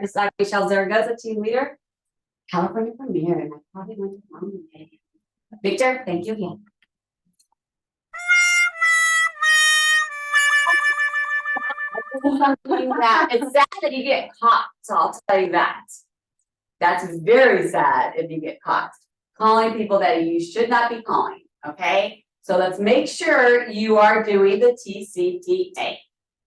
This is Michele Zaragoza, team leader, California Premier, and I probably went to wrong day. Victor, thank you again. It's sad that you get caught, so I'll tell you that. That's very sad if you get caught calling people that you should not be calling, okay? So let's make sure you are doing the TCTA.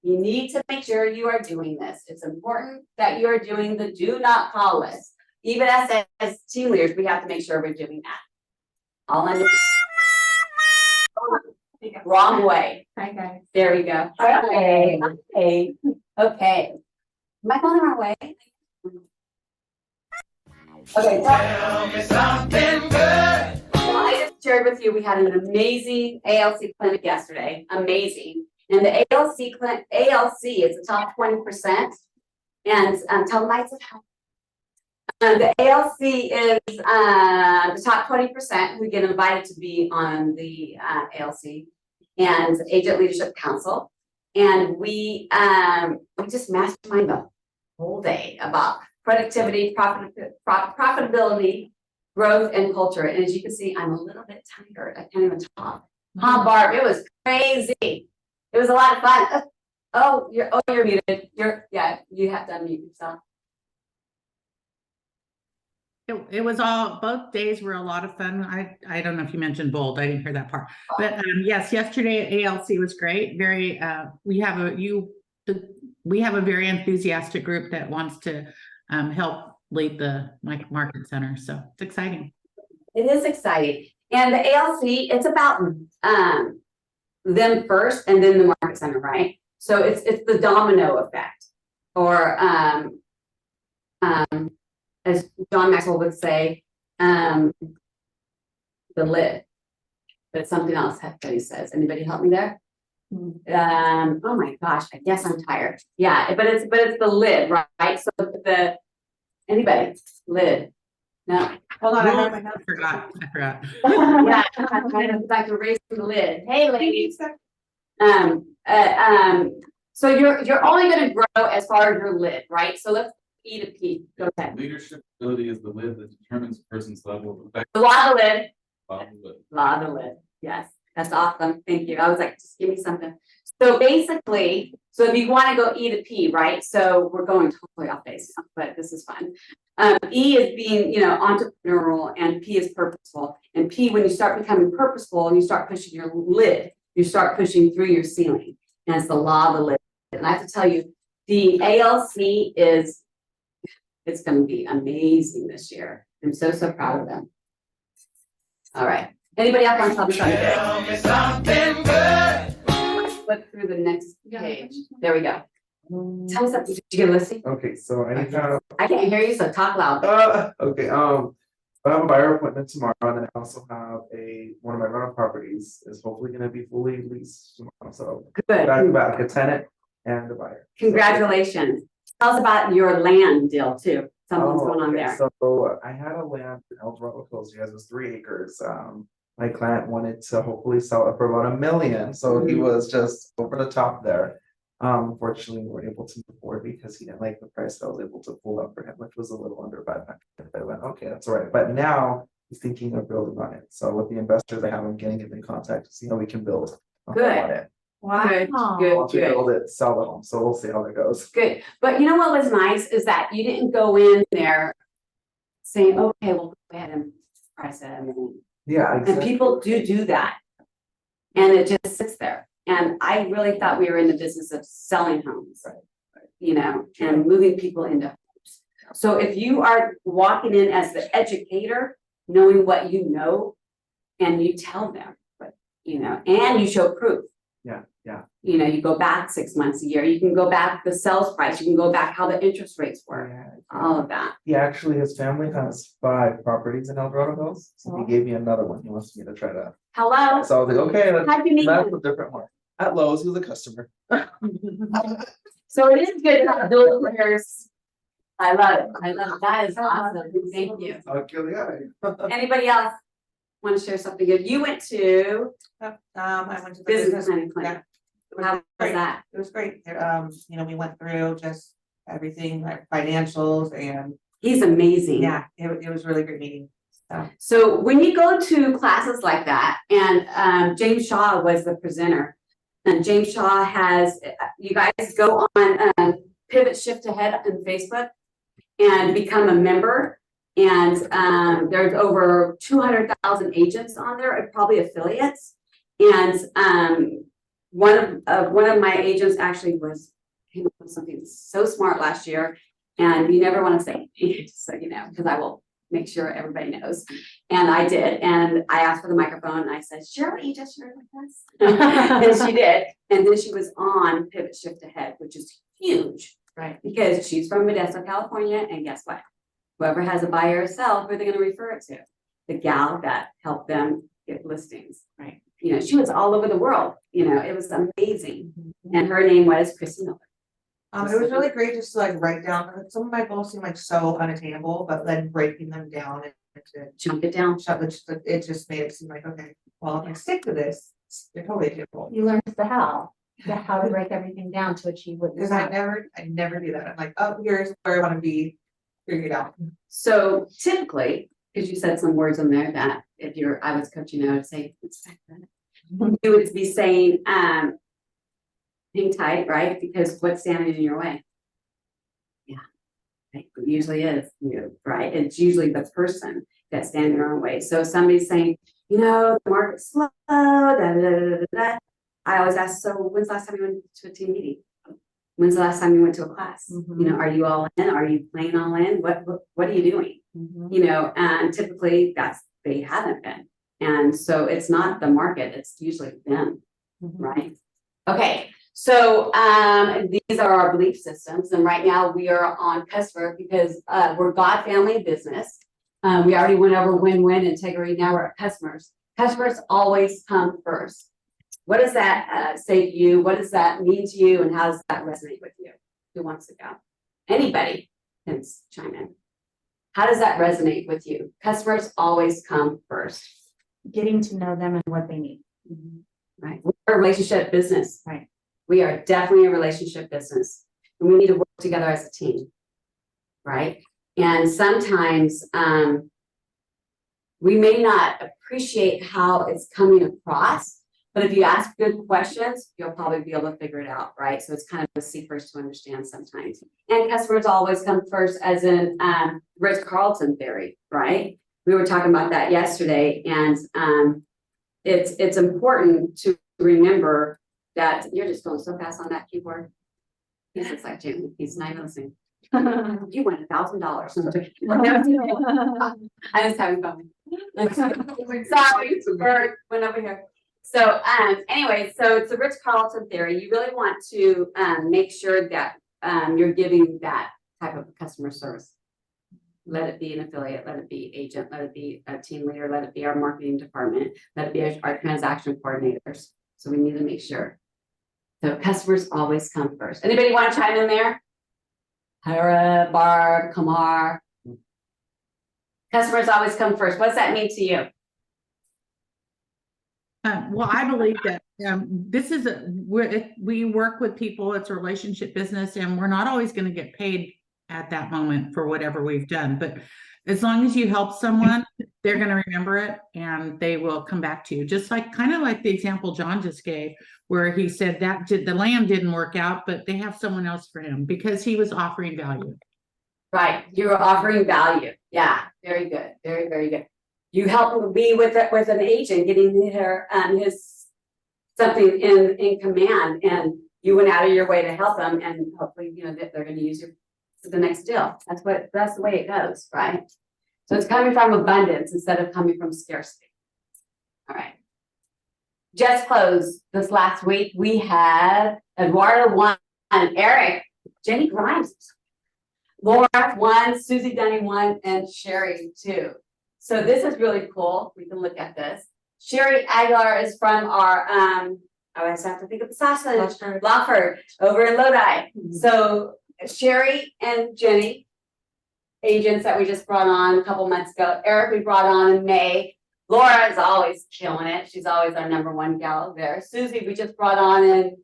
You need to make sure you are doing this. It's important that you are doing the do not call list. Even as team leaders, we have to make sure we're doing that. All under wrong way. Hi guys. There we go. Okay. Okay. Okay. Am I going the wrong way? Okay. Tell me something good. Well, I just shared with you we had an amazing ALC clinic yesterday. Amazing. And the ALC clinic, ALC is the top 20%. And tell them I said hi. The ALC is the top 20% who get invited to be on the ALC and Agent Leadership Council. And we just mastermind the whole day about productivity, profitability, growth, and culture. And as you can see, I'm a little bit tired. I can't even talk. Huh, Barb? It was crazy. It was a lot of fun. Oh, you're muted. You have to unmute yourself. It was both days were a lot of fun. I don't know if you mentioned bold. I didn't hear that part. But yes, yesterday at ALC was great. Very we have a very enthusiastic group that wants to help lead the market center. So it's exciting. It is exciting. And the ALC, it's about them first and then the market center, right? So it's the domino effect, or as John Maxwell would say, the lid. But something else that he says. Anybody help me there? Oh my gosh, I guess I'm tired. Yeah, but it's the lid, right? So anybody lid. No. Hold on, I forgot. Yeah, I'm trying to raise the lid. Hey ladies. So you're only going to grow as far as your lid, right? So let's E to P. Go ahead. Leadership ability is the lid that determines a person's level of effect. The law of the lid. Law of the lid. Law of the lid. Yes, that's awesome. Thank you. I was like, just give me something. So basically, so if you want to go E to P, right? So we're going totally off base, but this is fun. E is being, entrepreneurial, and P is purposeful. And P, when you start becoming purposeful and you start pushing your lid, you start pushing through your ceiling. And it's the law of the lid. And I have to tell you, the ALC it's going to be amazing this year. I'm so proud of them. All right. Anybody else want to tell me something good? Flip through the next page. There we go. Tell me something. Did you get a listing? Okay, so I need to. I can't hear you, so talk loud. Okay. I have a buyer appointment tomorrow, and then I also have one of my rental properties is hopefully going to be fully leased tomorrow. So Good. back to back, a tenant and a buyer. Congratulations. Tell us about your land deal too. Something's going on there. So I had a land in El Dorado Hills. You guys, it was 3 acres. My client wanted to hopefully sell it for about $1 million. So he was just over the top there. Unfortunately, we weren't able to move forward because he didn't like the price that I was able to pull up for him, which was a little under 500. I went, okay, that's all right. But now he's thinking of building on it. So with the investors I have, I'm getting him in contact to see how we can build on it. Wow. Good. Once we build it, sell the home. So we'll see how that goes. Good. But you know what was nice is that you didn't go in there saying, okay, we'll go ahead and price it. Yeah, exactly. And people do that. And it just sits there. And I really thought we were in the business of selling homes, and moving people into homes. So if you are walking in as the educator, knowing what you know, and you tell them, and you show proof. Yeah. You go back 6 months, a year, you can go back the sales price, you can go back how the interest rates were, all of that. His family has 5 properties in El Dorado Hills. So he gave me another one. He wants me to try to. Hello. So I was like, okay, How'd you meet that's him? a different one. At Lowe's, he was a customer. So it is good to have those players. I love it. That is awesome. Thank you. Anybody else want to share something good? You went to I went to the business planning clinic. Yeah. How was that? It was great. We went through just everything, like financials and, He's amazing. yeah, it was really great meeting. So, So when you go to classes like that, and James Shaw was the presenter, and James Shaw has, you guys go on Pivot Shift Ahead on Facebook and become a member. And there's over 200,000 agents on there, probably affiliates. And one of my agents actually came up with something so smart last year. And you never want to say, so you know, because I will make sure everybody knows. And I did. And I asked for the microphone and I said, share what you just shared with us. And she did. And then she was on Pivot Shift Ahead, which is huge. right. Because she's from Modesto, California. And guess what? Whoever has a buyer or sell, who are they going to refer it to? The gal that helped them get listings. Right. You know, she was all over the world. You know, it was amazing. And her name was Kristen Miller. It was really great just to like write down, some of my goals seem like so unattainable, but then breaking them down into Chunk it down. it just made it seem like, okay, well, if I stick to this, they're totally achievable. You learned the how to break everything down to achieve what you Because I want. never do that. I'm like, oh, here's where I want to be, figure it out. So typically, because you said some words in there that if I was coaching you, I would say, expect that. You would be saying, hang tight, right? Because what's standing in your way? Yeah, it usually is you, right? It's usually the person that's standing in their own way. So if somebody's saying, you know, the market's slow, da, da, da, da, da, da. I always ask, so when's the last time you went to a team meeting? When's the last time you went to a class? Mhm. You know, are you all in? Are you playing all in? What are you doing? You know, and typically they haven't been. And so it's not the market, it's usually them, right? Okay. So these are our belief systems, and right now we are on customer because we're God family business. We already went over win-win integrity. Now we're at customers. Customers always come first. What does that say to you? What does that mean to you? And how does that resonate with you? Who wants to go? Anybody can chime in. How does that resonate with you? Customers always come first. Getting to know them and what they need. Right. We're a relationship business. Right. We are definitely a relationship business, and we need to work together as a team. Right. And sometimes we may not appreciate how it's coming across, but if you ask good questions, you'll probably be able to figure it out. Right. So it's kind of a see first to understand sometimes. And customers always come first, as in Ritz-Carlton theory. Right. We were talking about that yesterday, and it's important to remember that you're just going so fast on that keyboard. He's just like Jim. He's not even listening. You won $1,000. I was having fun. Sorry, Bert went over here. So anyway, so it's a Ritz-Carlton theory. You really want to make sure that you're giving that type of customer service. Let it be an affiliate, let it be agent, let it be a team leader, let it be our marketing department, let it be our transaction coordinators. So we need to make sure. So customers always come first. Anybody want to chime in there? Hara, Barb, Kamar. Customers always come first. What's that mean to you? Well, I believe that this is we work with people. It's a relationship business, and we're not always going to get paid at that moment for whatever we've done. But as long as you help someone, they're going to remember it and they will come back to you. Just like kind of like the example John just gave, where he said that the land didn't work out, but they have someone else for him because he was offering value. Right, you were offering value. Yeah, very good, very, very good. You help me with an agent getting her his something in command, and you went out of your way to help them, and hopefully, you know, that they're going to use you for the next deal. That's the way it goes, right? So it's coming from abundance instead of coming from scarcity. All right. Just closed this last week. We had Eduardo won, Eric, Jenny Grimes, Laura won, Susie Dunning won, and Sherry too. So this is really cool. We can look at this. Sherry Aguilar is from our I always have to think of the sausage, Lawford over in Lodi. So Sherry and Jenny, agents that we just brought on a couple months ago. Eric we brought on in May. Laura is always killing it. She's always our #1 gal there. Susie we just brought on in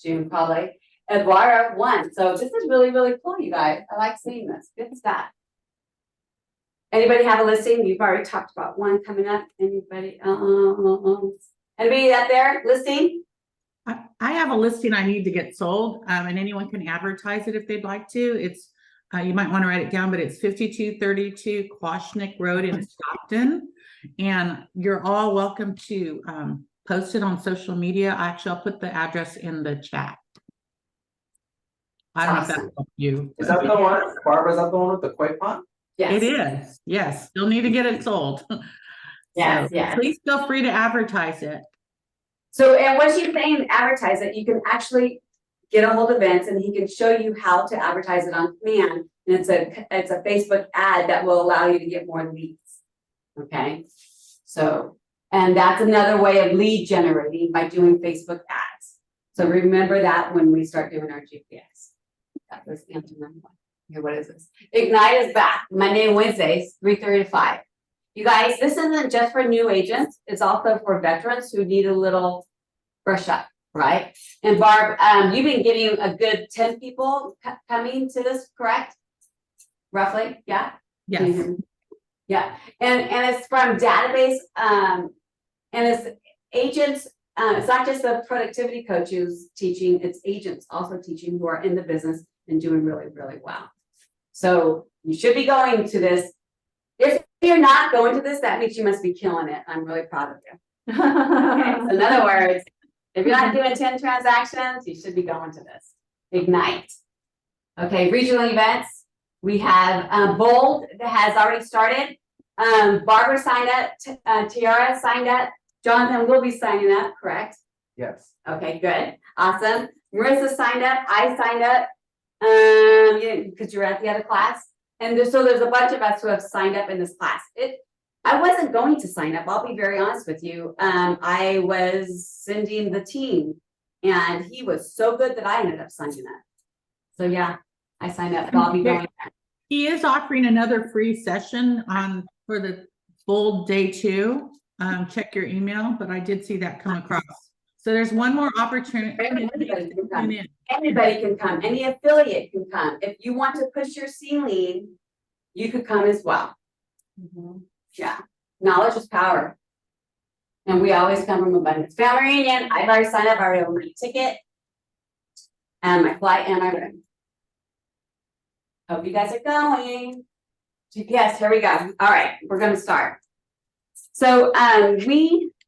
June probably. Eduardo won. So this is really, really cool, you guys. I like seeing this. Good stuff. Anybody have a listing? You've already talked about one coming up. Anybody? Anybody out there listing? I have a listing I need to get sold, and anyone can advertise it if they'd like to. It's, you might want to write it down, but it's 5232 Quashnet Road in Stockton. And you're all welcome to post it on social media. Actually, I'll put the address in the chat. I don't know if Awesome. that's you. Is that the one, Barbara, is that the one with the koi pond? Yes. It is, yes. You'll need to get it sold. Yes, So yes. please feel free to advertise it. So, and what she's saying, advertise it, you can actually get a hold of Vince and he can show you how to advertise it on command. And it's a Facebook ad that will allow you to get more leads. Okay, so, and that's another way of lead generating by doing Facebook ads. So remember that when we start doing our GPS. That was answer number one. Here, what is this? Ignite is back Monday and Wednesdays, 3:30 to 5. You guys, this isn't just for new agents. It's also for veterans who need a little brush up, right? And Barb, you've been getting a good 10 people coming to this, correct? Roughly, yeah? Yes. Mhm. Yeah, and it's from database, and it's agents, it's not just the productivity coaches teaching, it's agents also teaching who are in the business and doing really, really well. So you should be going to this. If you're not going to this, that means you must be killing it. I'm really proud of you. Okay, so in other words, if you're not doing 10 transactions, you should be going to this. Ignite. Okay, regional events. We have Bold that has already started. Barbara signed up, Tiara signed up, Jonathan will be signing up, correct? Yes. Okay, good, awesome. Marissa signed up, I signed up, because you were at the other class. And so there's a bunch of us who have signed up in this class. I wasn't going to sign up, I'll be very honest with you. I was sending the team and he was so good that I ended up signing up. So yeah, I signed up, I'll be going. He is offering another free session for the Bold Day 2. Check your email, but I did see that come across. So there's one more opportunity. Anybody can come. Anybody can come, any affiliate can come. If you want to push your ceiling, you could come as well. Yeah, knowledge is power. And we always come from abundance. Family reunion, I've already signed up, I already owned my ticket. And my flight and my room. Hope you guys are going. GPS, here we go. All right, we're gonna start. So do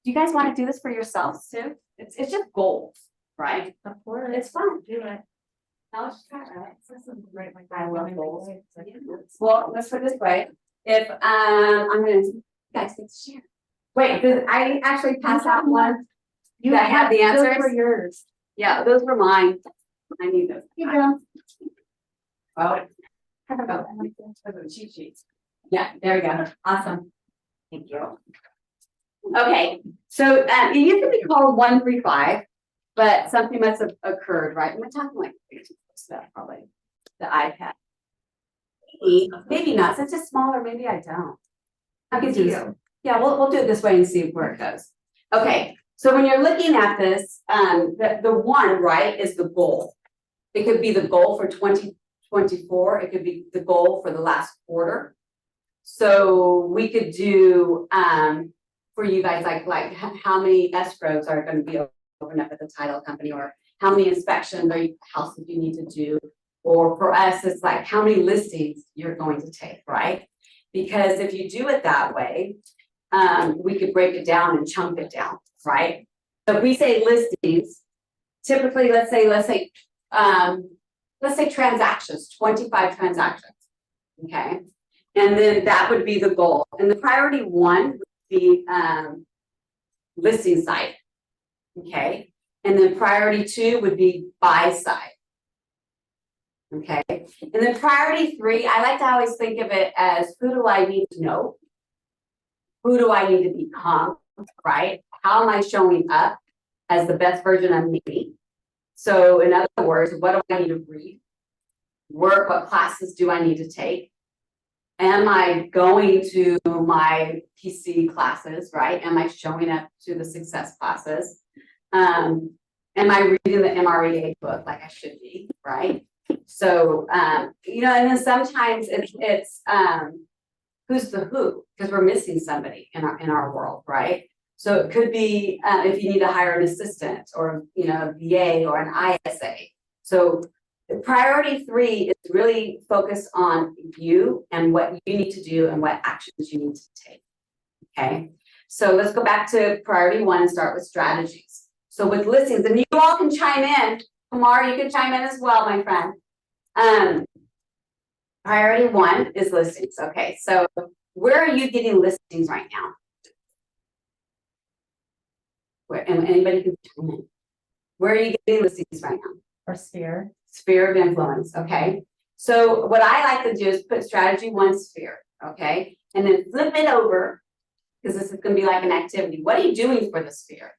you guys want to do this for yourselves too? It's just goals, right? Of course. It's fun. Do it. Now let's try it, right? I love goals. Well, let's put it this way. If I'm gonna, you guys get to share. Wait, did I actually pass out one? That had the answers? Those were yours. Yeah, those were mine. I need those. You go. Oh. Cheat sheets. Yeah, there we go. Awesome. Thank you. Okay, so it used to be called 135, but something must have occurred, right? We're talking like stuff, probably the iPad. Maybe not. So it's just smaller. Maybe I don't. I can do this. Yeah, we'll do it this way and see where it goes. Okay, so when you're looking at this, the one, right, is the goal. It could be the goal for 2024. It could be the goal for the last quarter. So we could do for you guys like how many escrows are going to be opened up at the title company, or how many inspections or houses you need to do, or for us it's like how many listings you're going to take, right? Because if you do it that way, we could break it down and chunk it down, right? So if we say listings, typically let's say transactions, 25 transactions, okay? And then that would be the goal. And the priority one would be listing site, okay? And then priority two would be buy side, okay? And then priority three, I like to always think of it as who do I need to know? Who do I need to become, right? How am I showing up as the best version of me? So in other words, what do I need to read? Work, what classes do I need to take? Am I going to my PC classes, right? Am I showing up to the success classes? And Am I reading the MREA book like I should be, right? So, you know, and then sometimes it's who's the who, because we're missing somebody in our world, right? So it could be if you need to hire an assistant or, you know, a VA or an ISA. So priority 3 is really focused on you and what you need to do and what actions you need to take. Okay, so let's go back to priority 1 and start with strategies. So with listings, and you all can chime in. Kamar, you can chime in as well, my friend. Priority 1 is listings. Okay, so where are you getting listings right now? Where, and anybody can chime in. Where are you getting listings right now? Or sphere. Sphere of influence. Okay, so what I like to do is put strategy 1 sphere. Okay, and then flip it over, because this is going to be like an activity. What are you doing for the sphere?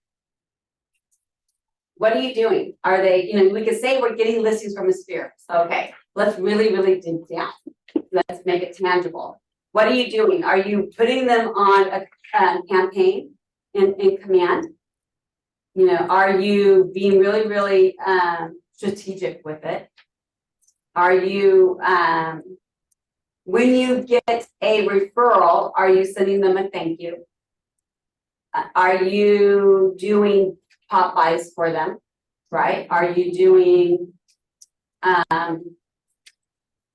What are you doing? Are they, you know, we could say we're getting listings from a sphere. Okay, let's really, really dig down. Let's make it tangible. What are you doing? Are you putting them on a campaign in command? You know, are you being really, really strategic with it? Are you, when you get a referral, are you sending them a thank you? Are you doing pop buys for them, right? Are you doing,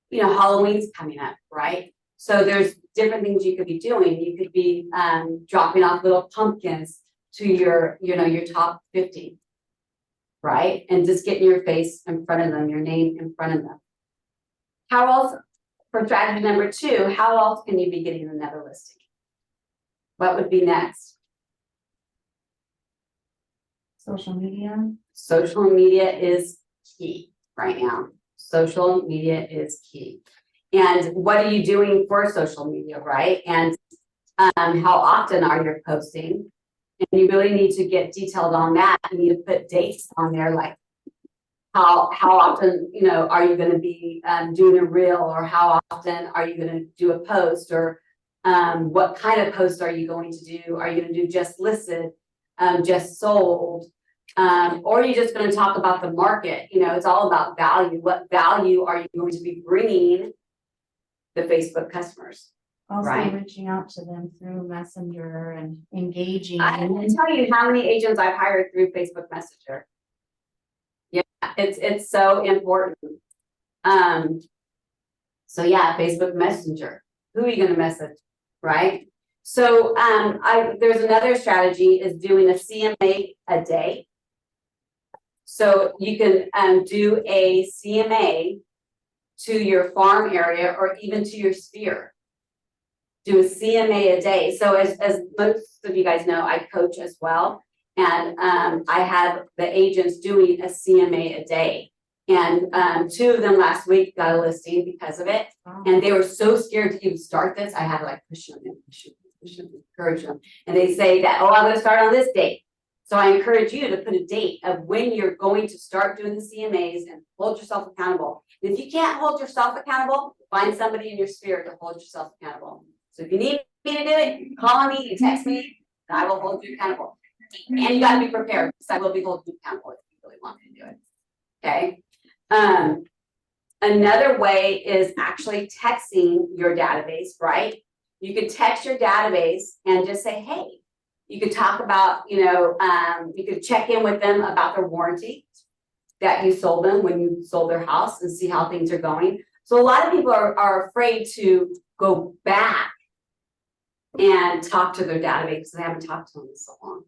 you know, Halloween's coming up, right? So there's different things you could be doing. You could be dropping off little pumpkins to your, you know, your top 50, right? And just getting your face in front of them, your name in front of them. How else, for strategy number 2, how else can you be getting another listing? What would be next? Social media. Social media is key right now. Social media is key. And what are you doing for social media, right? And how often are you posting? And you really need to get detailed on that. You need to put dates on there, like how often, you know, are you going to be doing a reel, or how often are you going to do a post, or what kind of post are you going to do? Are you going to do just listed, just sold? Or are you just going to talk about the market? You know, it's all about value. What value are you going to be bringing the Facebook customers? Also Right. reaching out to them through Messenger and engaging. I can tell you how many agents I've hired through Facebook Messenger. Yeah, it's so important. So yeah, Facebook Messenger. Who are you going to message, right? So there's another strategy is doing a CMA a day. So you can do a CMA to your farm area or even to your sphere. Do a CMA a day. So as most of you guys know, I coach as well. And I have the agents doing a CMA a day. And 2 of them last week got a listing because of it. And they were so scared to even start this. I had to like push them and encourage them. And they say that, oh, I'm going to start on this date. So I encourage you to put a date of when you're going to start doing the CMAs and hold yourself accountable. And if you can't hold yourself accountable, find somebody in your sphere to hold yourself accountable. So if you need me to do it, you call me, you text me, and I will hold you accountable. And you got to be prepared, because I will be holding you accountable if you really want me to do it. Okay. Another way is actually texting your database, right? You could text your database and just say, hey, you could talk about, you know, you could check in with them about their warranty that you sold them when you sold their house and see how things are going. So a lot of people are afraid to go back and talk to their database because they haven't talked to them in so long.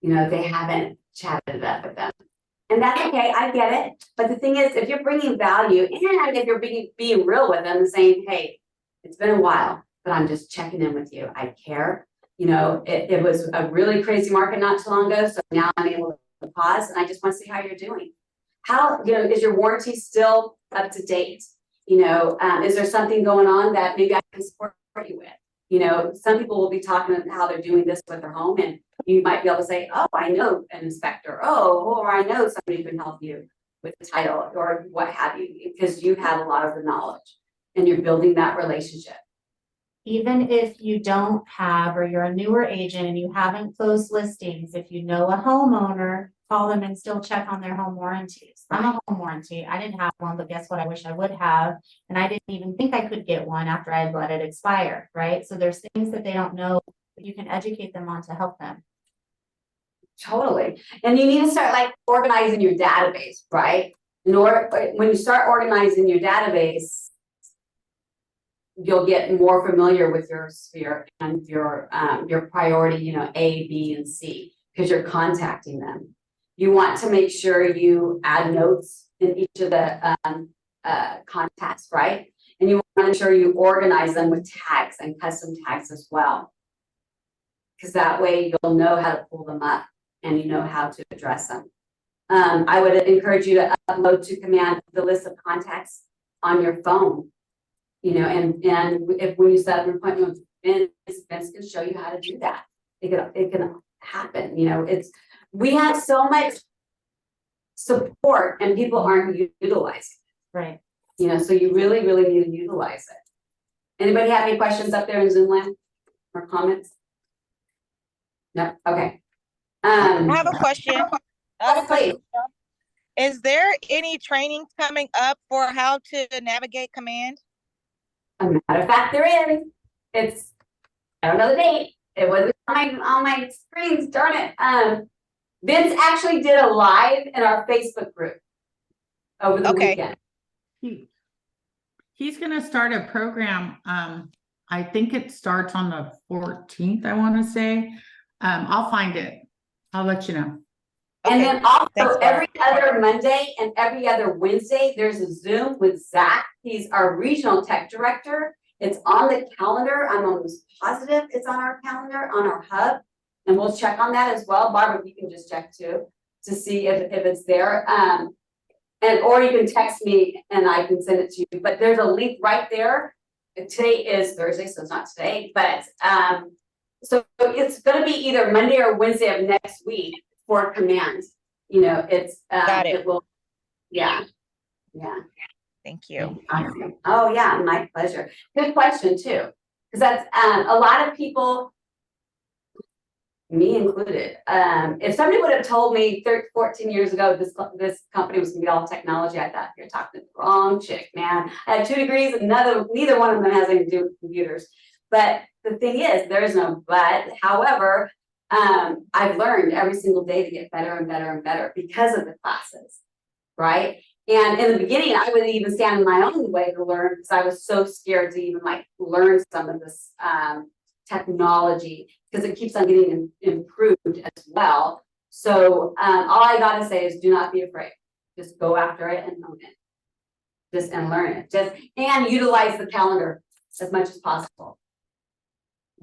You know, they haven't chatted it up with them. And that's okay, I get it. But the thing is, if you're bringing value and if you're being real with them and saying, hey, it's been a while, but I'm just checking in with you. I care. You know, it was a really crazy market not too long ago. So now I'm able to pause and I just want to see how you're doing. How, you know, is your warranty still up to date? You know, is there something going on that maybe I can support you with? You know, some people will be talking about how they're doing this with their home, and you might be able to say, oh, I know an inspector. Or I know somebody who can help you with the title or what have you, because you have a lot of the knowledge and you're building that relationship. Even if you don't have, or you're a newer agent and you haven't closed listings, if you know a homeowner call them and still check on their home warranties. I'm a home warranty. I didn't have one, but guess what? I wish I would have. And I didn't even think I could get one after I had let it expire, right? So there's things that they don't know, that you can educate them on to help them. Totally. And you need to start like organizing your database, right? When you start organizing your database, you'll get more familiar with your sphere and your priority, you know, A, B, and C, because you're contacting them. You want to make sure you add notes in each of the contacts, right? And you want to make sure you organize them with tags and custom tags as well. Because that way you'll know how to pull them up and you know how to address them. I would encourage you to upload to command the list of contacts on your phone. You know, and if when you set up an appointment with Vince can show you how to do that. It can happen. You know, we have so much support and people aren't utilizing it. Right. You know, so you really need to utilize it. Anybody have any questions up there in Zoom land or comments? No. Okay. I have a question. Please. Is there any training coming up for how to navigate command? A matter of fact, there is. I don't know the date. It wasn't on my screens, darn it. Vince actually did a live in our Facebook group over the weekend. He's gonna start a program. I think it starts on the 14th, I want to say. I'll find it. I'll let you know. And Okay. then also Thanks, Barb. every other Monday and every other Wednesday, there's a Zoom with Zach. He's our regional tech director. It's on the calendar. I'm almost positive it's on our calendar, on our hub. And we'll check on that as well. Barbara, you can just check too, to see if it's there. Or you can text me and I can send it to you. But there's a link right there. Today is Thursday, so it's not today, but so it's gonna be either Monday or Wednesday of next week for command. You know, Got it. it will, yeah. Thank you. Awesome. Oh yeah, my pleasure. Good question too, because that's a lot of people, me included. If somebody would have told me 14 years ago this company was gonna be all technology, I thought you're talking to the wrong chick, man. I had 2 degrees and neither one of them has anything to do with computers. But the thing is, there is no but. However, I've learned every single day to get better and better and better because of the classes, right? And in the beginning, I would even stand in my own way to learn because I was so scared to even like learn some of this technology because it keeps on getting improved as well. So all I gotta say is do not be afraid. Just go after it and own it. Just and learn it. And utilize the calendar as much as possible.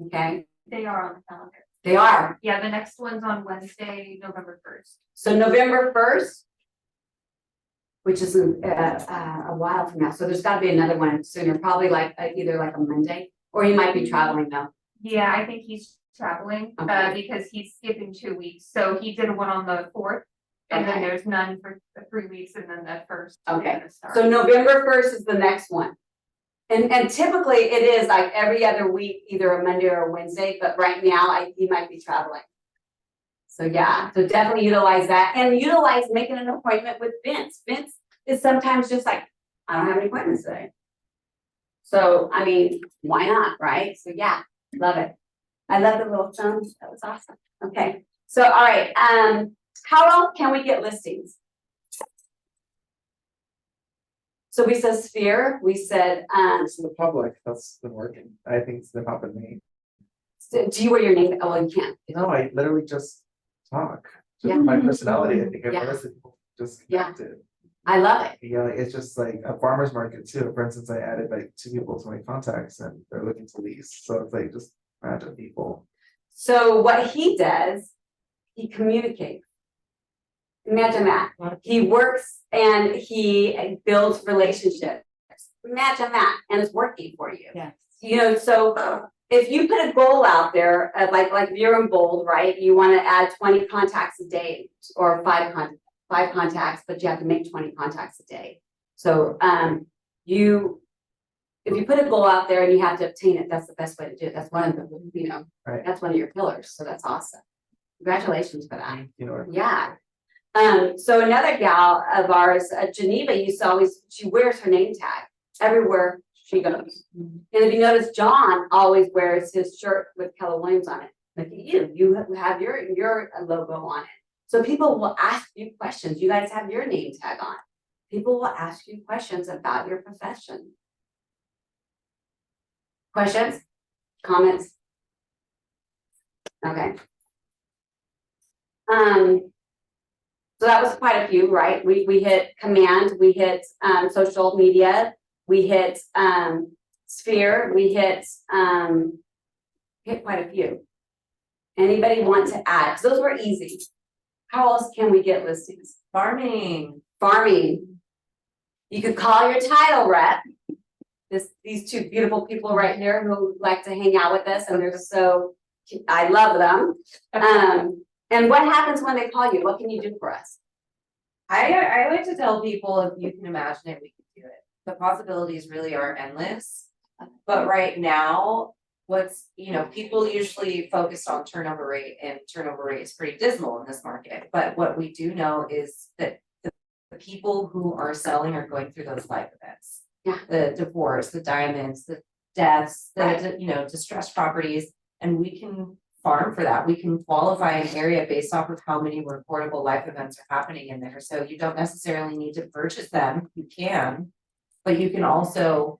Okay. They are on the calendar. They are. Yeah, the next one's on Wednesday, November 1st. So November 1st, which is a while from now. So there's got to be another one sooner, probably like either like a Monday, or you might be traveling though. Yeah, I think he's traveling Okay. because he's skipping 2 weeks. So he did one on the 4th, and then Okay. there's none for the 3 weeks, and then the 1st. Okay. So November 1st is the next one. And typically it is like every other week, either a Monday or a Wednesday, but right now he might be traveling. So yeah, so definitely utilize that and utilize making an appointment with Vince. Vince is sometimes just like, I don't have any appointments today. So, I mean, why not, right? So yeah, love it. I love the little thumbs. That was awesome. Okay. So, all right. How else can we get listings? So we said sphere, we said, It's the public, that's been working. I think it's been helping me. so do you wear your name? Oh, well, you can't. No, I literally just talk. Just Yeah. my personality, I think Yeah. everyone people just Yeah. connected. I love it. Yeah, it's just like a farmer's market too. For instance, I added like 2 people to my contacts and they're looking to lease. So it's like just random people. So what he does, he communicates. Imagine that. He works and he builds relationships. Imagine that, and it's working for you. Yes. You know, so if you put a goal out there, like if you're in bold, right? You want to add 20 contacts a day or five contacts, but you have to make 20 contacts a day. So if you put a goal out there and you have to obtain it, that's the best way to do it. That's one of the, Right. that's one of your pillars. So that's awesome. Congratulations for that. You know, Yeah. So another gal of ours, Geneva, used to always, she wears her name tag everywhere she goes. And if you notice, John always wears his shirt with Keller Williams on it. Look at you, you have your logo on it. So people will ask you questions. You guys have your name tag on. People will ask you questions about your profession. Questions? Comments? Okay. So that was quite a few, right? We hit command, we hit social media, we hit sphere, we hit quite a few. Anybody want to add? 'Cause those were easy. How else can we get listings? Farming. You could call your title rep. These two beautiful people right here who like to hang out with us, and they're so, I love them. And what happens when they call you? What can you do for us? I like to tell people, if you can imagine it, we can do it. The possibilities really are endless. But right now, people usually focus on turnover rate, and turnover rate is pretty dismal in this market. But what we do know is that the people who are selling are going through those life events. Yeah. The divorce, the diamonds, the deaths, distressed properties, and we can farm for that. We can qualify an area based off of how many reportable life events are happening in there. So you don't necessarily need to purchase them. You can, but you can also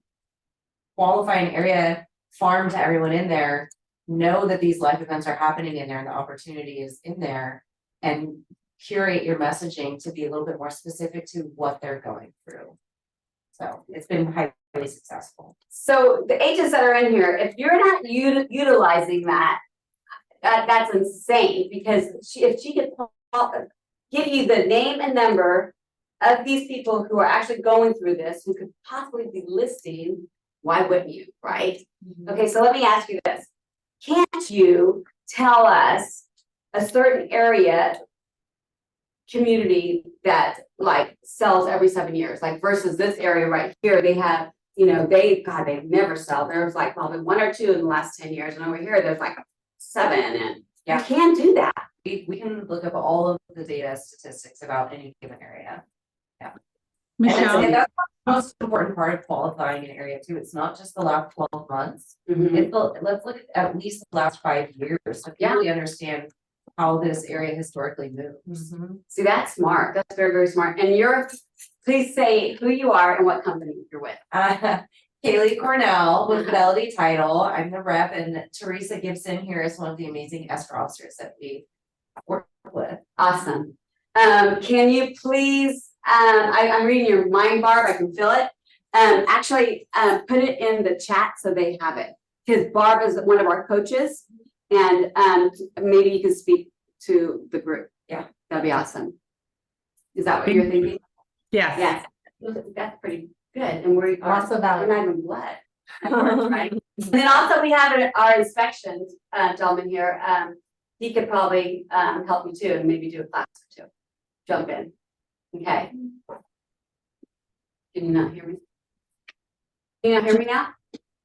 qualify an area, farm to everyone in there, know that these life events are happening in there and the opportunity is in there, and curate your messaging to be a little bit more specific to what they're going through. So it's been highly successful. So the agents that are in here, if you're not utilizing that's insane, because if she could give you the name and number of these people who are actually going through this, who could possibly be listing, why wouldn't you, right? Okay, so let me ask you this. Can't you tell us a certain area community that like sells every 7 years, like versus this area right here, they have, they never sell. There's like probably 1 or 2 in the last 10 years. And over here, there's like 7, and you can do that. We can look up all of the data statistics about any given area. Yeah. Michelle, And that's the most important part of qualifying an area too. It's not just the last 12 months. Let's look at least the last 5 years so people really understand how this area historically moves. See, that's smart. That's very, very smart. And please say who you are and what company you're with. Kaylee Cornell with Fidelity Title. I'm the rep, and Teresa Gibson here is one of the amazing escrow officers that we work with. Awesome. Can you please, I'm reading your mind, Barb, I can feel it. Actually, put it in the chat so they have it. Because Barb is one of our coaches, and maybe you can speak to the group. Yeah, that'd be awesome. Is that what you're thinking? yes. Yes. That's pretty good. And we're Also valid. not even blood. That works, right? And then also we have our inspections gentleman here. He could probably help you too, and maybe do a class or 2. Jump in. Okay. Can you not hear me? Can you not hear me now?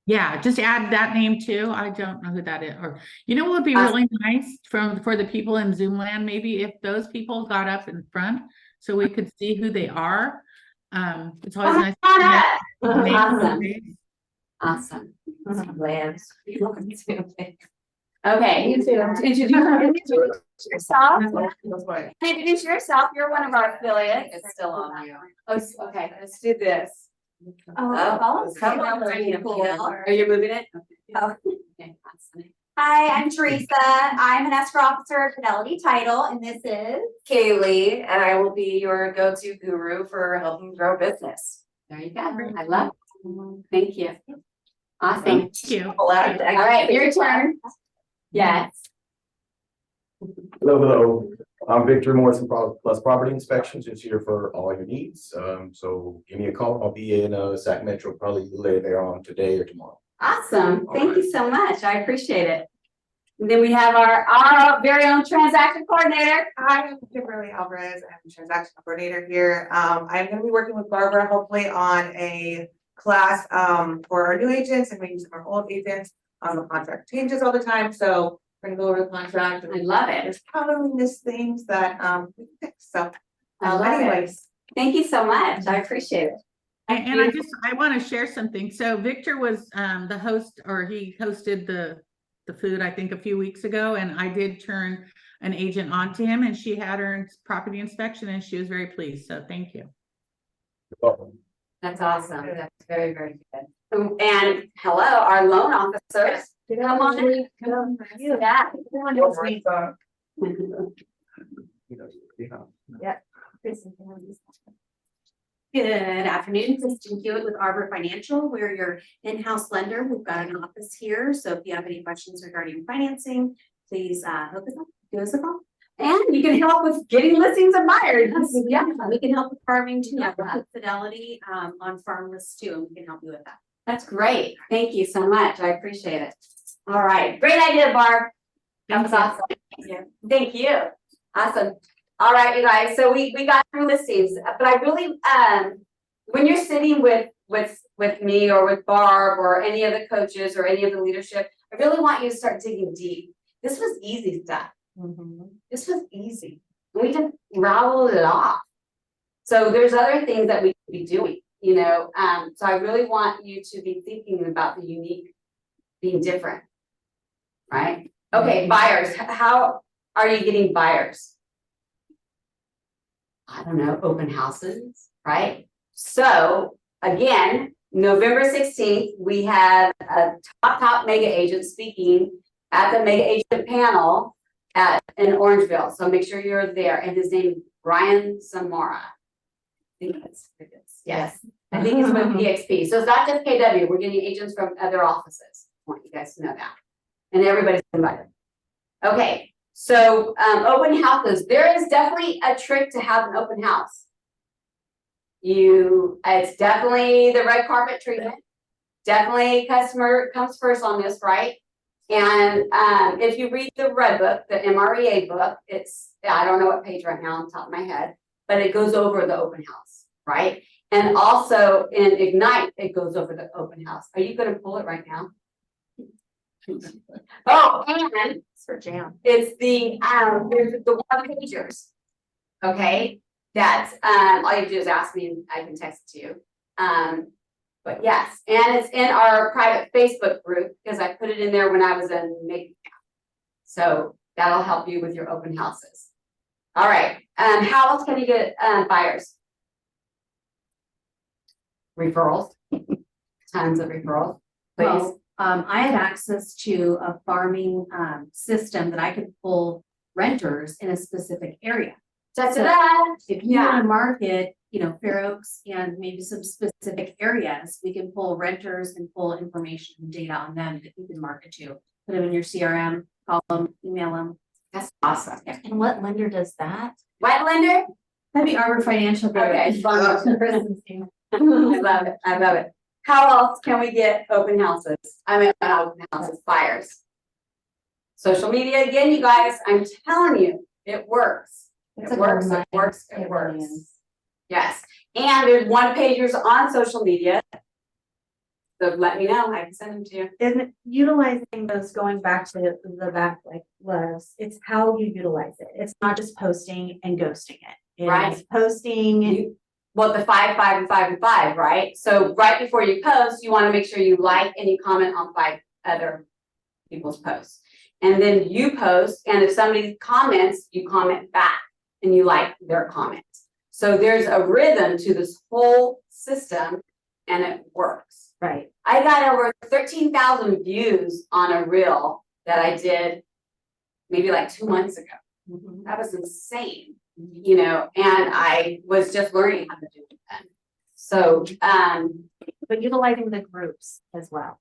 Yeah, just add that name too. I don't know who that is. Or what would be really nice for the people in Zoom land, maybe if those people got up in front so we could see who they are. It's always nice to see Awesome. Lands. Okay. Introduce yourself. Introduce yourself. You're one of our affiliates. It's still on you. Oh, okay. Let's do this. Oh, Come on. Are you moving it? Okay. Awesome. Hi, I'm Teresa. I'm an escrow officer at Fidelity Title, and this is Kaylee, and I will be your go-to guru for helping grow business. There you go. I love it. Thank you. Awesome. Thank you. All right, your turn. Yes. Hello. I'm Victor Morrison, Plus Property Inspections, just here for all your needs. So give me a call. I'll be in Sac Metro probably later on today or tomorrow. Awesome. Thank you so much. I appreciate it. And then we have our very own transaction coordinator. Hi, I'm Kimberly Alvarez. I'm the transaction coordinator here. I'm going to be working with Barbara hopefully on a class for our new agents and maybe some of our old agents. The contract changes all the time, so bring over the contract. I love it. There's probably these things that, we fix, so. I love it. Anyways, Thank you so much. I appreciate it. And I want to share something. So Victor was the host, or he hosted the food, I think, a few weeks ago, and I did turn an agent on to him, and she had her property inspection, and she was very pleased. So thank you. That's awesome. That's very, very good. And hello, our loan officers. Come on in. Yeah. Good afternoon, Kristen Hewitt with Arbor Financial. We're your in-house lender. We've got an office here, so if you have any questions regarding financing, please give us a call. And you can help with getting listings and buyers. Yeah, we can help with farming too. Yeah, we're with Fidelity on farm lists too, and we can help you with that. That's great. Thank you so much. I appreciate it. All right. Great idea, Barb. That was awesome. Thank you. Awesome. All right, you guys. So we got through listings, but I really, when you're sitting with me or with Barb or any of the coaches or any of the leadership, I really want you to start digging deep. This was easy stuff. This was easy. We just rattled it off. So there's other things that we could be doing, you know. So I really want you to be thinking about the unique, being different, right? Okay, buyers. How are you getting buyers? I don't know, open houses, right? So again, November 16th, we had a top mega agent speaking at the mega agent panel in Orangeville. So make sure you're there. And his name is Brian Samara. I think that's it is. Yes. I think it's with EXP. So it's not just KW. We're getting agents from other offices. I want you guys to know that. And everybody's invited. Okay. So open houses. There is definitely a trick to have an open house. It's definitely the red carpet treatment. Definitely customer comes first on this, right? And if you read the red book, the MREA book, I don't know what page right now on the top of my head, but it goes over the open house, right? And also in Ignite, it goes over the open house. Are you going to pull it right now? Oh, and it's for jam. It's there's the one pagers. Okay, that's all you have to do is ask me and I can text it to you. But yes, and it's in our private Facebook group because I put it in there when I was in Macon. So that'll help you with your open houses. All right. How else can you get buyers? Referrals. Tons of referrals. Please. Well, I had access to a farming system that I could pull renters in a specific area. Da-da-da. If you want to market, you know, Fair Oaks and maybe some specific areas, we can pull renters and pull information and data on them that you can market to. Put them in your CRM, call them, email them. That's awesome. And what lender does that? What lender? That'd be Arbor Financial. Okay. I love it. I love it. How else can we get open houses? I mean, open houses, buyers. Social media again, you guys. I'm telling you, it works. It works. It works. It works. Yes. And there's one pagers on social media. So let me know. I can send them to you. And utilizing those, going back to the back, like was, it's how you utilize it. It's not just posting and ghosting it. Right. It's posting. Well, the 5, 5, and 5, and 5, right? So right before you post, you want to make sure you like and you comment on 5 other people's posts. And then you post, and if somebody comments, you comment back and you like their comments. So there's a rhythm to this whole system and it works. Right. I got over 13,000 views on a reel that I did maybe like 2 months ago. That was insane, you know, and I was just learning how to do it then. So, but utilizing the groups as well,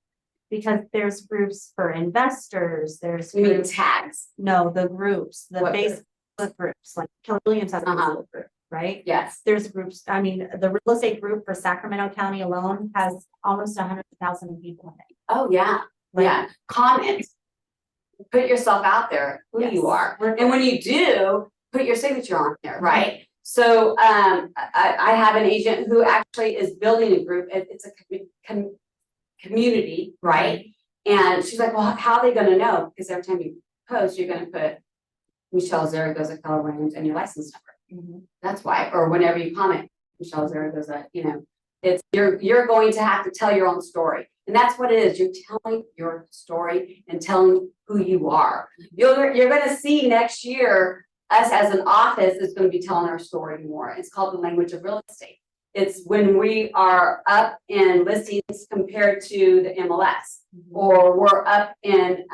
because there's groups for investors, there's you mean groups, tags? no, the groups, the What Facebook groups, like Keller Williams has a Facebook group, right? Yes. There's groups, I mean, the real estate group for Sacramento County alone has almost 100,000 people in it. Oh, yeah. Like, Yeah. Comment. Put yourself out there, who Yes. you are. And when you do, put your signature on there, right? So I have an agent who actually is building a group. It's a community, right? And she's like, well, how are they going to know? Because every time you post, you're gonna put Michele Zaragoza, Keller Williams, and your license number. Mhm. That's why, or whenever you comment, Michele Zaragoza, it's, you're going to have to tell your own story. And that's what it is. You're telling your story and telling who you are. You're gonna see next year, us as an office is gonna be telling our story more. It's called the language of real estate. It's when we are up in listings compared to the MLS, or we're up in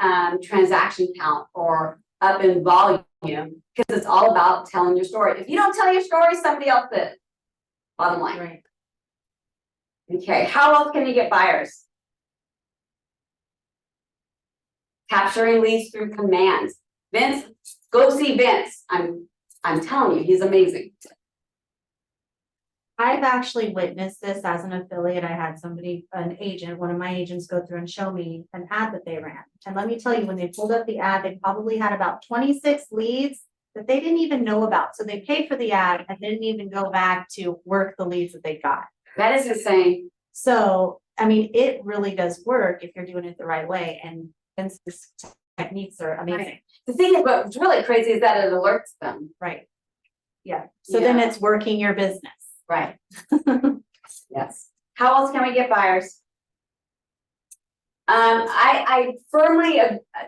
transaction count, or up in volume, because it's all about telling your story. If you don't tell your story, somebody else is. Bottom line. Right. Okay, how else can you get buyers? Capturing leads through commands. Vince, go see Vince. I'm telling you, he's amazing. I've actually witnessed this as an affiliate. I had somebody, an agent, one of my agents go through and show me an ad that they ran. And let me tell you, when they pulled up the ad, they probably had about 26 leads that they didn't even know about. So they paid for the ad and didn't even go back to work the leads that they got. That is insane. So, I mean, it really does work if you're doing it the right way. And Vince's techniques are amazing. The thing is, what's really crazy is that it alerts them. Right. Yeah. So then it's working your business. Right. Yes. How else can we get buyers? I firmly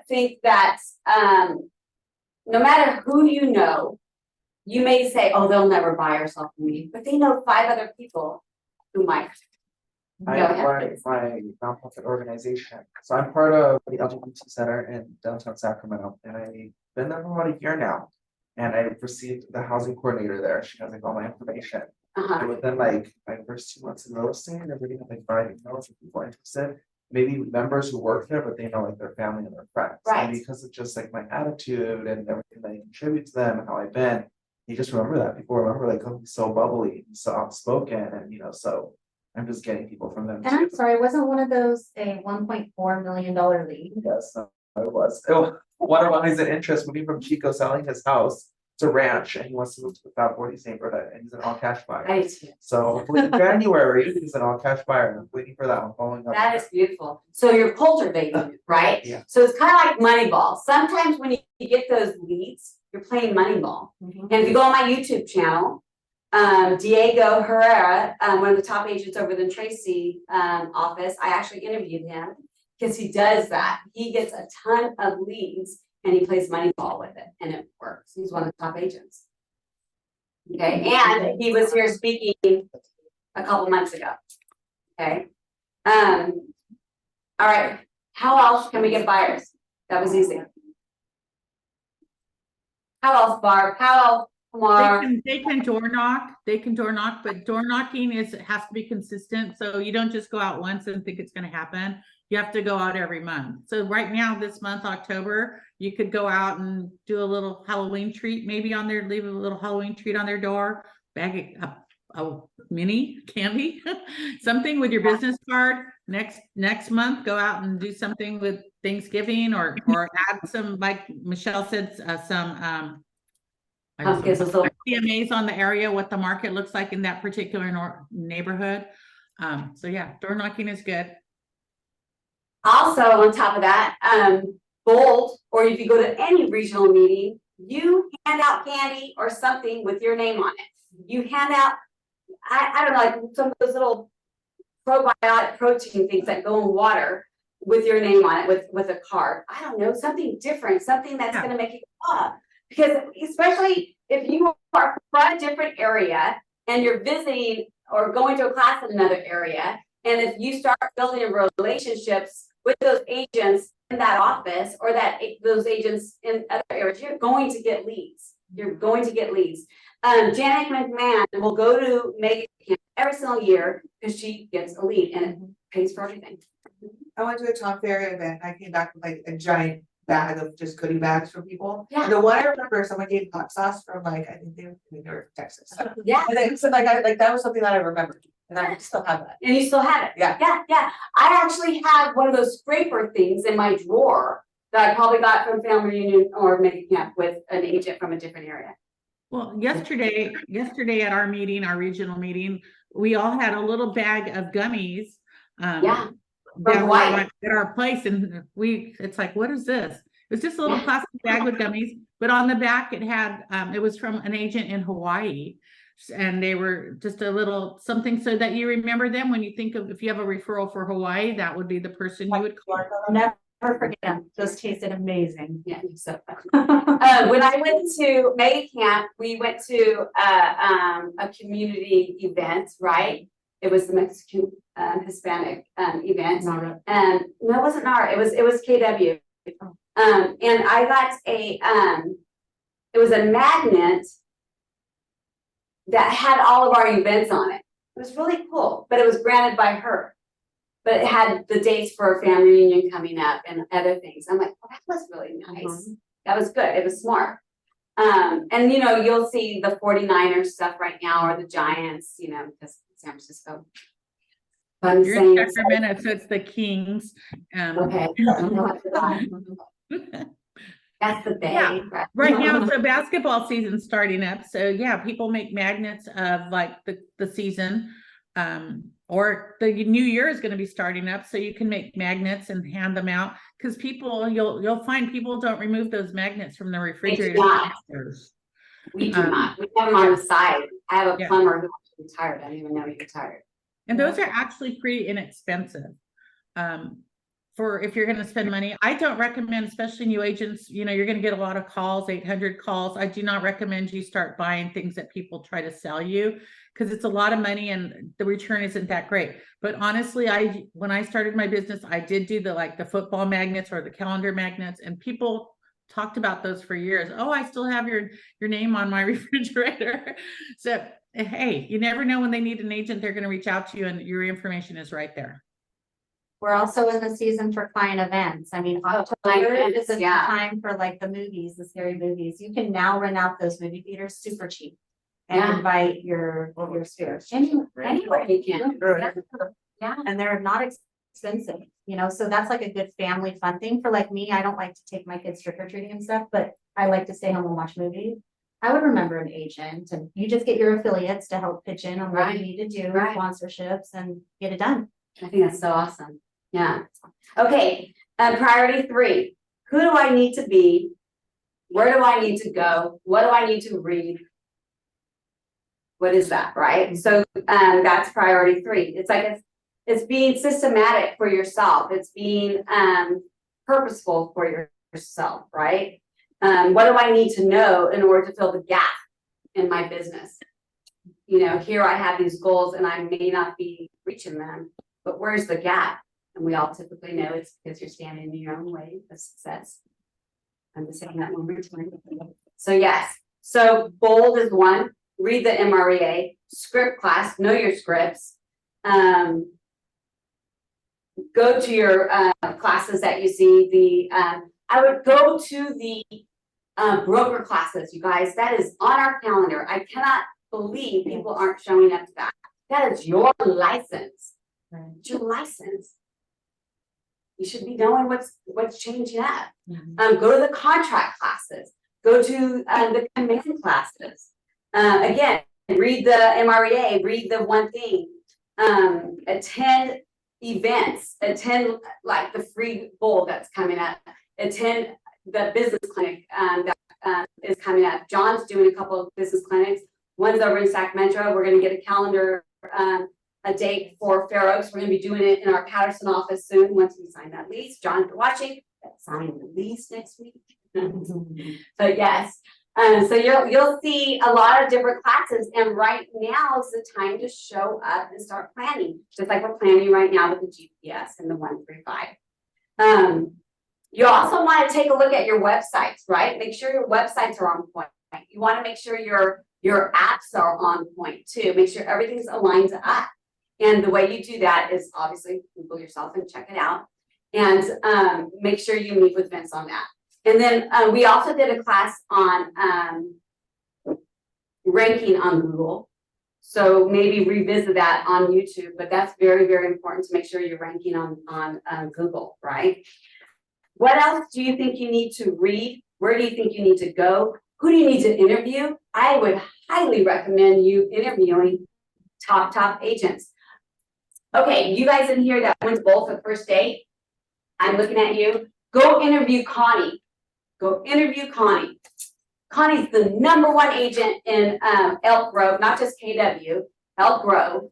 think that no matter who you know, you may say, oh, they'll never buy or sell from me, but they know 5 other people who might. I have my nonprofit organization. So I'm part of the LGBT Center in downtown Sacramento, and I've been there for about a year now. And I received the housing coordinator there. She has like all my information. And within like my first 2 months in real estate, I already have like 5 emails of people interested. Maybe members who work there, but they know like their family and their friends. Right. And because of just like my attitude and everything that I contribute to them and how I've been, you just remember that. People remember like, oh, he's so bubbly, he's so outspoken, and so I'm just getting people from them. And I'm sorry, wasn't one of those a $1.4 million lead? Yes, it was. One of mine is an interest moving from Chico, selling his house to ranch, and he wants to move to the South 40s neighborhood, and he's an all cash buyer. Right. So hopefully in January, he's an all cash buyer, and I'm waiting for that one, following up. That is beautiful. So you're cultivating it, right? Yeah. So it's kind of like Moneyball. Sometimes when you get those leads, you're playing Moneyball. And if you go on my YouTube channel, Diego Herrera, one of the top agents over the Tracy office, I actually interviewed him because he does that. He gets a ton of leads and he plays Moneyball with it, and it works. He's one of the top agents. Okay, and he was here speaking a couple months ago. Okay. All right. How else can we get buyers? That was easy. How else, Barb? How else? They can door knock, but door knocking has to be consistent. So you don't just go out once and think it's going to happen. You have to go out every month. So right now, this month, October, you could go out and do a little Halloween treat, maybe on their, leave a little Halloween treat on their door, bag a mini candy, something with your business card. Next month, go out and do something with Thanksgiving, or add some, like Michele said, some CMAs on the area, what the market looks like in that particular neighborhood. So yeah, door knocking is good. Also, on top of that, Bold, or if you go to any regional meeting, you hand out candy or something with your name on it. You hand out, I don't know, like some of those little probiotic protein things that go in water with your name on it, with a card. I don't know, something different, something that's going to make you go up. Because especially if you are from a different area and you're visiting or going to a class in another area, and if you start building relationships with those agents in that office, or those agents in other areas, you're going to get leads. You're going to get leads. Janet McMahon will go to Mega Camp every single year because she gets a lead, and it pays for everything. I went to a Tom Ferry event. I came back with like a giant bag of just goodie bags for people. Yeah. The one I remember, someone gave hot sauce from like, I think they were from Texas. Yeah. And then, so like that was something that I remembered, and I still have that. And you still have it. Yeah. Yeah. I actually have one of those scraper things in my drawer that I probably got from family reunion or Mega Camp with an agent from a different area. Well, yesterday at our meeting, our regional meeting, we all had a little bag of gummies. Yeah. That were at our place, and it's like, what is this? was just a little plastic bag with gummies, but on the back it had, it was from an agent in Hawaii. And they were just a little something so that you remember them when you think of, if you have a referral for Hawaii, that would be the person you would call. I'll never forget them. Those tasted amazing. Yeah, so. When I went to May Camp, we went to a community event, right? It was the Mexican Hispanic event. Nara. And no, it wasn't NAR, it was KW. And I got it was a magnet that had all of our events on it. It was really cool, but it was granted by her. But it had the dates for a family reunion coming up and other things. I'm like, well, that was really nice. That was good. It was smart. And you know, you'll see the 49ers stuff right now, or the Giants, you know, because San Francisco. Fun You're saying. in Sacramento, so it's the Kings. Okay. That's the thing. Yeah. Right now, so basketball season's starting up. So yeah, people make magnets of like the season. Or the new year is going to be starting up, so you can make magnets and hand them out, because people, you'll find people don't remove those magnets from the refrigerator. We do not. We have them on the side. I have a plumber who's retired. I didn't even know he retired. And those are actually pretty inexpensive. For if you're going to spend money, I don't recommend, especially new agents, you know, you're going to get a lot of calls, 800 calls. I do not recommend you start buying things that people try to sell you, because it's a lot of money and the return isn't that great. But honestly, when I started my business, I did do the football magnets or the calendar magnets, and people talked about those for years. Oh, I still have your name on my refrigerator. So, hey, you never know when they need an agent, they're going to reach out to you, and your information is right there. We're also in the season for client events. I mean, October is the time for like the movies, the scary movies. You can now rent out those movie theaters super cheap and invite your spheres. Anywhere you can. Yeah, and they're not expensive, you know, so that's like a good family fun thing. For like me, I don't like to take my kids trick or treating and stuff, but I like to stay home and watch movies. I would remember an agent, and you just get your affiliates to help pitch in on what you need to do, sponsorships, and get it done. I think that's so awesome. Yeah. Okay. Priority 3. Who do I need to be? Where do I need to go? What do I need to read? What is that, right? So that's priority 3. It's like it's being systematic for yourself. It's being purposeful for yourself, right? What do I need to know in order to fill the gap in my business? You know, here I have these goals and I may not be reaching them, but where's the gap? And we all typically know it's because you're standing in your own way of success. I'm just saying that one more time. So yes, so bold is 1. Read the MREA, script class, know your scripts. Go to your classes that you see. I would go to the broker classes, you guys. That is on our calendar. I cannot believe people aren't showing up to that. That is your license. It's your license. You should be knowing what's changing up. Go to the contract classes. Go to the command classes. Again, read the MREA. Read the one thing. Attend events. Attend like the free bowl that's coming up. Attend the business clinic that is coming up. John's doing a couple of business clinics. One's over in Sacramento. We're going to get a calendar. A date for Fair Oaks. We're going to be doing it in our Patterson office soon once we sign that lease. John, if you're watching, sign the lease next week. So yes, so you'll see a lot of different classes, and right now is the time to show up and start planning, just like we're planning right now with the GPS and the 135. You also want to take a look at your websites, right? Make sure your websites are on point. You want to make sure your apps are on point too. Make sure everything's aligned up. And the way you do that is obviously Google yourself and check it out, and make sure you meet with Vince on that. And then we also did a class on ranking on Google. So maybe revisit that on YouTube, but that's very, very important to make sure you're ranking on Google, right? What else do you think you need to read? Where do you think you need to go? Who do you need to interview? I would highly recommend you interviewing top agents. Okay, you guys in here that went both the first date, I'm looking at you. Go interview Connie. Go interview Connie. Connie's the #1 agent in Elk Grove, not just KW, Elk Grove.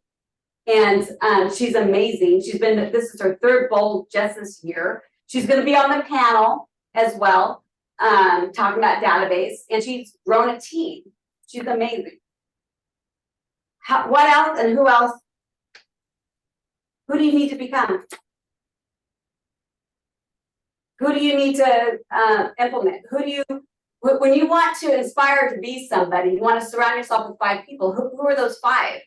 And she's amazing. This is her 3rd bowl just this year. She's going to be on the panel as well, talking about database, and she's grown a team. She's amazing. What else and who else? Who do you need to become? Who do you need to implement? When you want to inspire to be somebody, you want to surround yourself with 5 people. Who are those 5?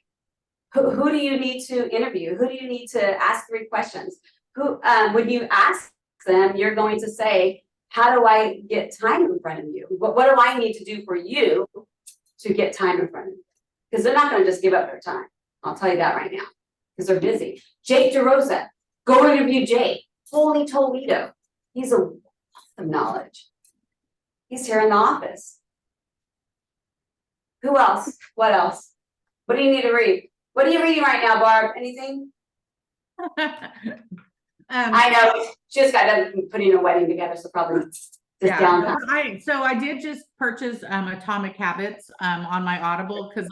Who do you need to interview? Who do you need to ask 3 questions? When you ask them, you're going to say, how do I get time in front of you? What do I need to do for you to get time in front of you? Because they're not going to just give up their time. I'll tell you that right now, because they're busy. Jake DeRosa, go interview Jake. Holy Toledo. He's a wealth of knowledge. He's here in the office. Who else? What else? What do you need to read? What are you reading right now, Barb? Anything? I know she just got done putting a wedding together, so probably just down. So I did just purchase Atomic Habits on my Audible, because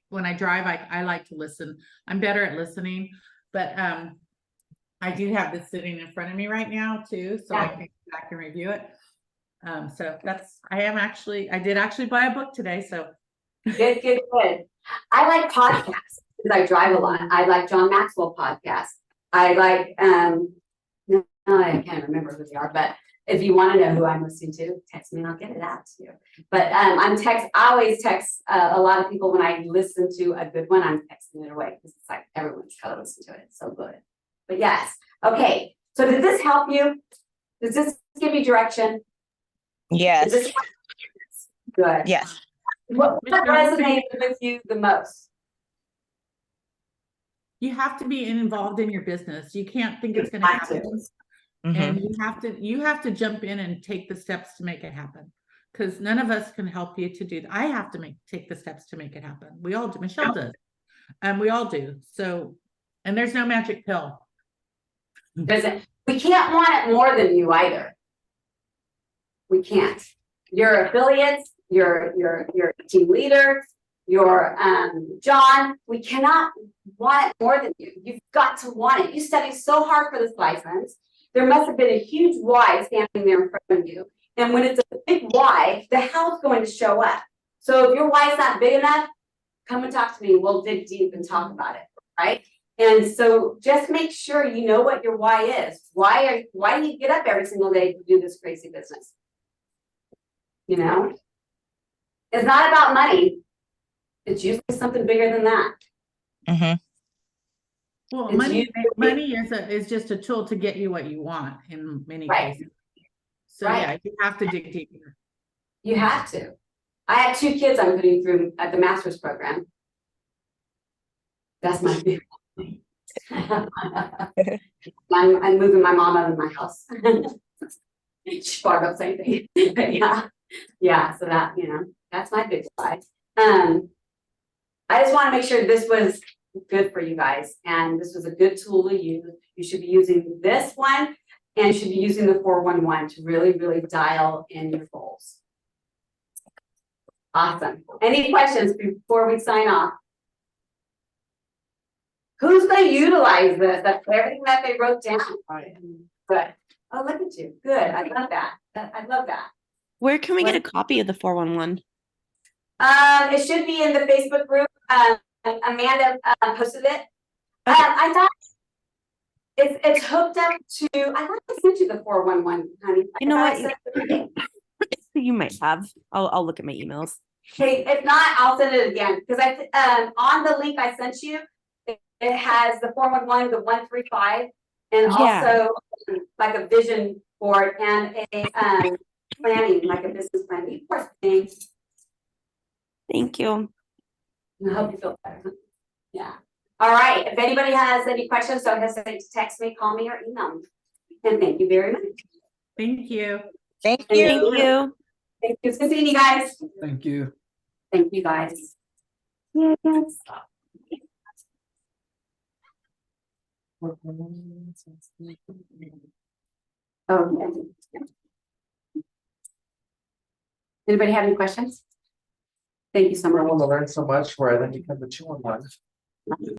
when I drive I like to listen. I'm better at listening, but I do have this sitting in front of me right now too, so I can go back and review it. So I did actually buy a book today, so Good. I like podcasts because I drive a lot. I like John Maxwell podcasts. I like no, I can't remember who they are, but if you want to know who I'm listening to, text me and I'll get it out to you. But I always text a lot of people when I listen to a good one. I'm texting it away because it's like everyone's got to listen to it. It's so good. But yes, okay. So did this help you? Does this give you direction? Yes. Good. Yes. What resonated with you the most? you have to be involved in your business. You can't think it's going to happen. And you have to jump in and take the steps to make it happen, because none of us can help you to do that. I have to take the steps to make it happen. We all do. Michelle does. And we all do. So, and there's no magic pill. We can't want it more than you either. We can't. Your affiliates, your team leader, your John, we cannot want it more than you. You've got to want it. You studied so hard for this license. There must have been a huge why standing there in front of you. And when it's a big why, the how's going to show up. So if your why is not big enough, come and talk to me. We'll dig deep and talk about it, right? And so just make sure you know what your why is. Why do you get up every single day to do this crazy business? You know, it's not about money. It's usually something bigger than that. Well, money is just a tool to get you what you want in many cases. So yeah, you have to dig deeper. You have to. I have 2 kids I'm putting through at the master's program. That's my big one. I'm moving my mom out of my house. She brought up same thing. Yeah. So that, that's my big why. I just want to make sure this was good for you guys, and this was a good tool to use. You should be using this one, and you should be using the 411 to really, really dial in your goals. Awesome. Any questions before we sign off? Who's going to utilize this? That's everything that they wrote down. Good. Oh, look at you. Good. I love that. I love that. Where can we get a copy of the 411? It should be in the Facebook group. Amanda posted it. I thought it's hooked up to. I thought I sent you the 411, honey. You know what? You might have. I'll look at my emails. Okay, if not, I'll send it again, because on the link I sent you, it has the 411, the 135, and also like a vision board and a planning, like a business plan. Of course, thanks. Thank you. I hope you feel better. Yeah. All right. If anybody has any questions, don't hesitate to text me, call me, or email me. And thank you very much. Thank you. Thank you. Thank you. Thank you. It's good seeing you guys. Thank you. Thank you guys. Yes. Okay. Anybody have any questions? Thank you so I much. want to learn so much where I then become the 2-in-1.